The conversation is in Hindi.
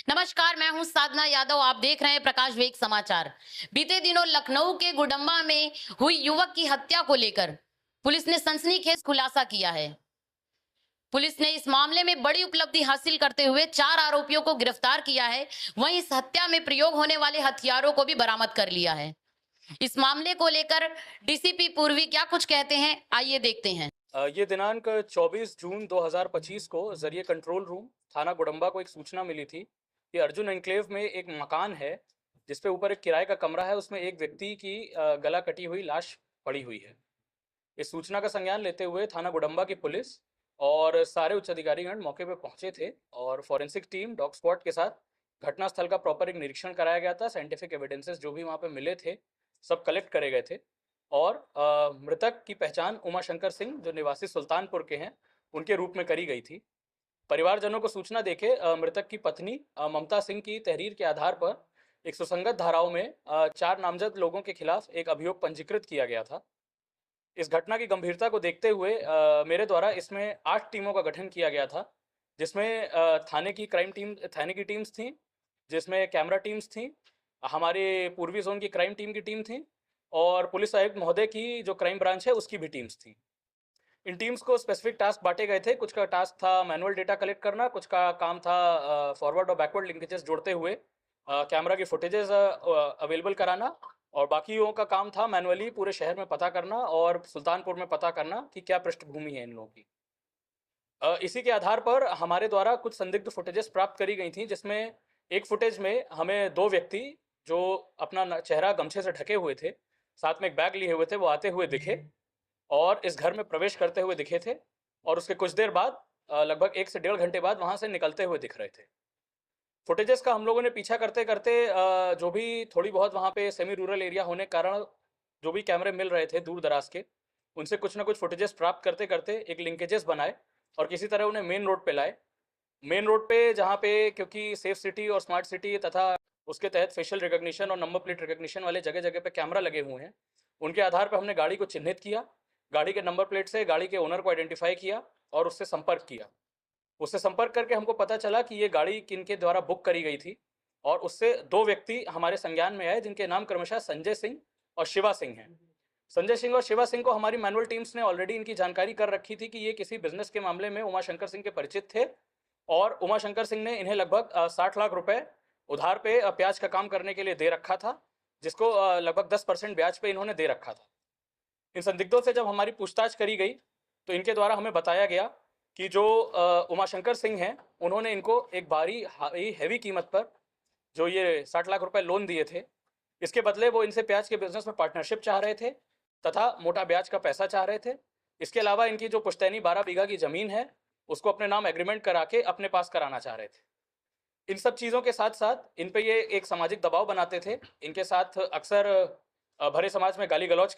नमस्कार, मैं हूं साधना यादव। आप देख रहे हैं प्रकाश वेग समाचार। बीते दिनों लखनऊ के गुडम्बा में हुई युवक की हत्या को लेकर पुलिस ने सनसनीखेज खुलासा किया है। पुलिस ने इस मामले में बड़ी उपलब्धि हासिल करते हुए 4 आरोपियों को गिरफ्तार किया है। वहीं इस हत्या में प्रयोग होने वाले हथियारों को भी बरामद कर लिया है। इस मामले को लेकर डीसीपी पूर्वी क्या कुछ कहते हैं, आइए देखते हैं। ये दिनांक 24 जून 2025 को जरिए कंट्रोल रूम थाना गुडम्बा को एक सूचना मिली थी कि अर्जुन एन्क्लेव में एक मकान है जिसपे ऊपर एक किराए का कमरा है, उसमें एक व्यक्ति की गला कटी हुई लाश पड़ी हुई है। इस सूचना का संज्ञान लेते हुए थाना गुडम्बा की पुलिस और सारे उच्च अधिकारीगण मौके पर पहुंचे थे और फॉरेंसिक टीम डॉग स्क्वाड के साथ घटनास्थल का प्रॉपर एक निरीक्षण कराया गया था। साइंटिफिक एविडेंसेस जो भी वहाँ पे मिले थे सब कलेक्ट करे गए थे और मृतक की पहचान उमाशंकर सिंह जो निवासी सुल्तानपुर के हैं उनके रूप में करी गई थी। परिवारजनों को सूचना देके मृतक की पत्नी ममता सिंह की तहरीर के आधार पर एक सुसंगत धाराओं में 4 नामजद लोगों के खिलाफ एक अभियोग पंजीकृत किया गया था। इस घटना की गंभीरता को देखते हुए मेरे द्वारा इसमें 8 टीमों का गठन किया गया था, जिसमें थाने की टीम्स थी, जिसमें कैमरा टीम्स थी, हमारे पूर्वी जोन की क्राइम टीम की टीम थी और पुलिस आयुक्त महोदय की जो क्राइम ब्रांच है उसकी भी टीम्स थी। इन टीम्स को स्पेसिफिक टास्क बांटे गए थे। कुछ का टास्क था मैनुअल डेटा कलेक्ट करना, कुछ का काम था फॉरवर्ड और बैकवर्ड लिंकेजेस जोड़ते हुए कैमरा की फुटेजेस अवेलेबल कराना और बाकियों का काम था मैनुअली पूरे शहर में पता करना और सुल्तानपुर में पता करना कि क्या पृष्ठभूमि है इन लोगों की। इसी के आधार पर हमारे द्वारा कुछ संदिग्ध फुटेजेस प्राप्त करी गई थी, जिसमें एक फुटेज में हमें 2 व्यक्ति जो अपना चेहरा गमछे से ढके हुए थे, साथ में एक बैग लिए हुए थे, वो आते हुए दिखे और इस घर में प्रवेश करते हुए दिखे थे और उसके कुछ देर बाद लगभग 1 से 1.5 घंटे बाद वहाँ से निकलते हुए दिख रहे थे। फुटेजेस का हम लोगों ने पीछा करते-करते जो भी थोड़ी बहुत वहाँ पे सेमी रूरल एरिया होने के कारण जो भी कैमरे मिल रहे थे दूर-दराज के, उनसे कुछ ना कुछ फुटेजेस प्राप्त करते-करते एक लिंकेजेस बनाए और किसी तरह उन्हें मेन रोड पे लाए। मेन रोड पे जहाँ पे क्योंकि सेफ सिटी और स्मार्ट सिटी तथा उसके तहत फेशियल रिकॉग्निशन और नंबर प्लेट रिकॉग्निशन वाले जगह-जगह पे कैमरा लगे हुए हैं, उनके आधार पर हमने गाड़ी को चिन्हित किया, गाड़ी के नंबर प्लेट से गाड़ी के ओनर को आइडेंटिफाई किया और उससे संपर्क किया। उससे संपर्क करके हमको पता चला कि ये गाड़ी किनके द्वारा बुक करी गई थी और उससे 2 व्यक्ति हमारे संज्ञान में आए जिनके नाम क्रमशः संजय सिंह और शिवा सिंह हैं। संजय सिंह और शिवा सिंह को हमारी मैनुअल टीम्स ने ऑलरेडी इनकी जानकारी कर रखी थी कि ये किसी बिजनेस के मामले में उमाशंकर सिंह के परिचित थे और उमाशंकर सिंह ने इन्हें लगभग 60 लाख रुपए उधार पे प्याज का काम करने के लिए दे रखा था, जिसको लगभग 10% ब्याज पे इन्होंने दे रखा था। इन संदिग्धों से जब हमारी पूछताछ करी गई तो इनके द्वारा हमें बताया गया कि जो उमाशंकर सिंह हैं उन्होंने इनको एक भारी हैवी कीमत पर जो ये 60 लाख रुपए लोन दिए थे, इसके बदले वो इनसे प्याज के बिजनेस में पार्टनरशिप चाह रहे थे तथा मोटा ब्याज का पैसा चाह रहे थे। इसके अलावा इनकी जो पुश्तैनी 12 बीघा की ज़मीन है उसको अपने नाम एग्रीमेंट करा के अपने पास कराना चाह रहे थे। इन सब चीज़ों के साथ-साथ इन पे ये एक सामाजिक दबाव बनाते थे। इनके साथ अक्सर भरे समाज में गाली-गलौज